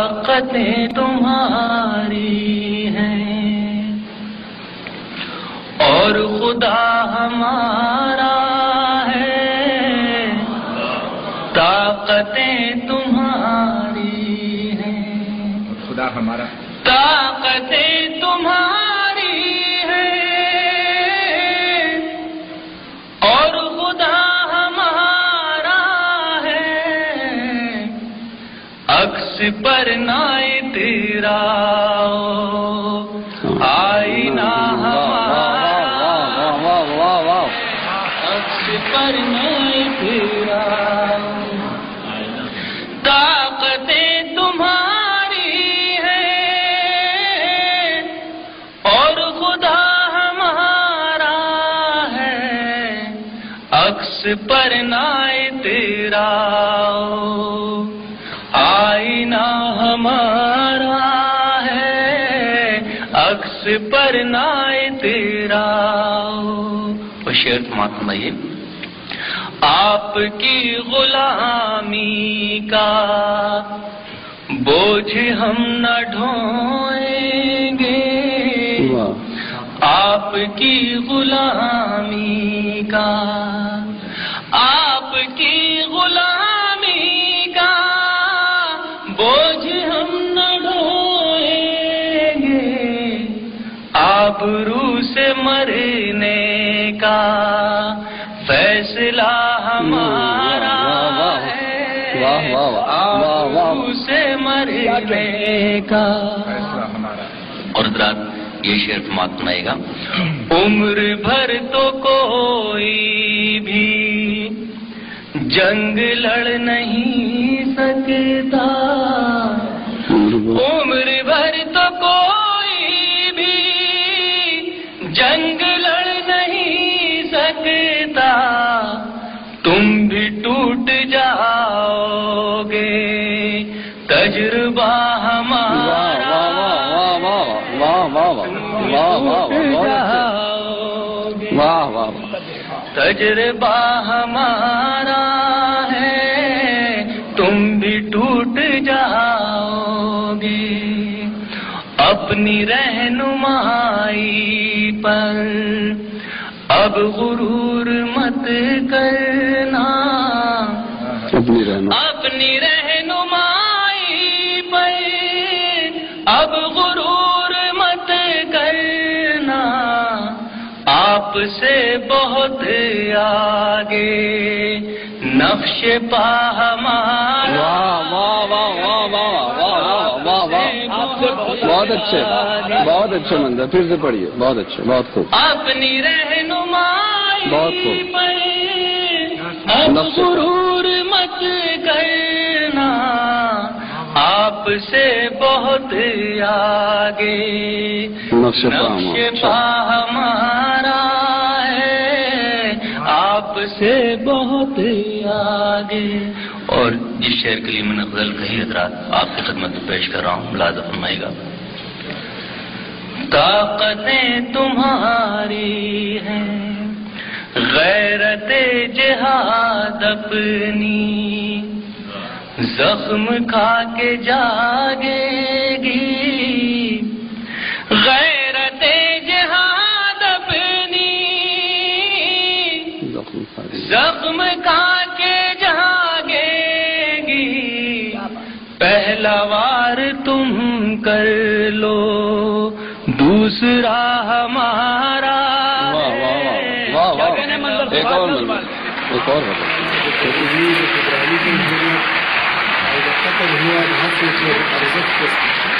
طاقتیں تمہاری ہیں اور خدا ہمارا ہے، طاقتیں تمہاری ہیں، خدا ہمارا، طاقتیں تمہاری ہیں اور خدا ہمارا ہے، عکس پر نہ تیرا آئینہ ہمارا، عکس پر نہ تیرا، طاقتیں تمہاری ہیں اور خدا ہمارا ہے، عکس پر نہ تیرا آئینہ ہمارا ہے، عکس پر نہ تیرا۔ وہ شعر سماعت فرمائیے۔ آپ کی غلامی کا بوجھ ہم نہ ڈھوئیں گے، آپ کی غلامی کا، آپ کی غلامی کا بوجھ ہم نہ ڈھوئیں گے، آبرو سے مرنے کا فیصلہ ہمارا ہے، آبرو سے مرنے کا فیصلہ ہمارا۔ اور حضرات یہ شعر سماعت سنائے گا۔ عمر بھر تو کوئی بھی جنگ لڑ نہیں سکتا، عمر بھر تو کوئی بھی جنگ لڑ نہیں سکتا، تم بھی ٹوٹ جاؤ گے تجربہ ہمارا، تجربہ ہمارا ہے، تم بھی ٹوٹ جاؤ گے، اپنی رہنمائی پر اب غرور مت کرنا، اپنی رہنمائی پر اب غرور مت کرنا، آپ سے بہت آگے نقش پا ہمارا۔ بہت اچھے، بہت اچھے منظر، پھر سے پڑھیے، بہت اچھے، بہت خوب۔ اپنی رہنمائی بہت خوب۔ اب غرور مت کرنا، آپ سے بہت آگے نقش پا ہمارا ہے، آپ سے بہت آگے۔ اور جس شعر کے لیے میں نے غزل کہی حضرات آپ کی خدمت میں پیش کر رہا ہوں، ملاحظہ فرمائے گا۔ طاقتیں تمہاری ہیں، غیرت جہاد اپنی زخم کھا کے جاگے گی، غیرت جہاد اپنی زخم کھا کے جاگے گی، پہلا وار تم کر لو دوسرا ہمارا۔ ایک اور هو هذا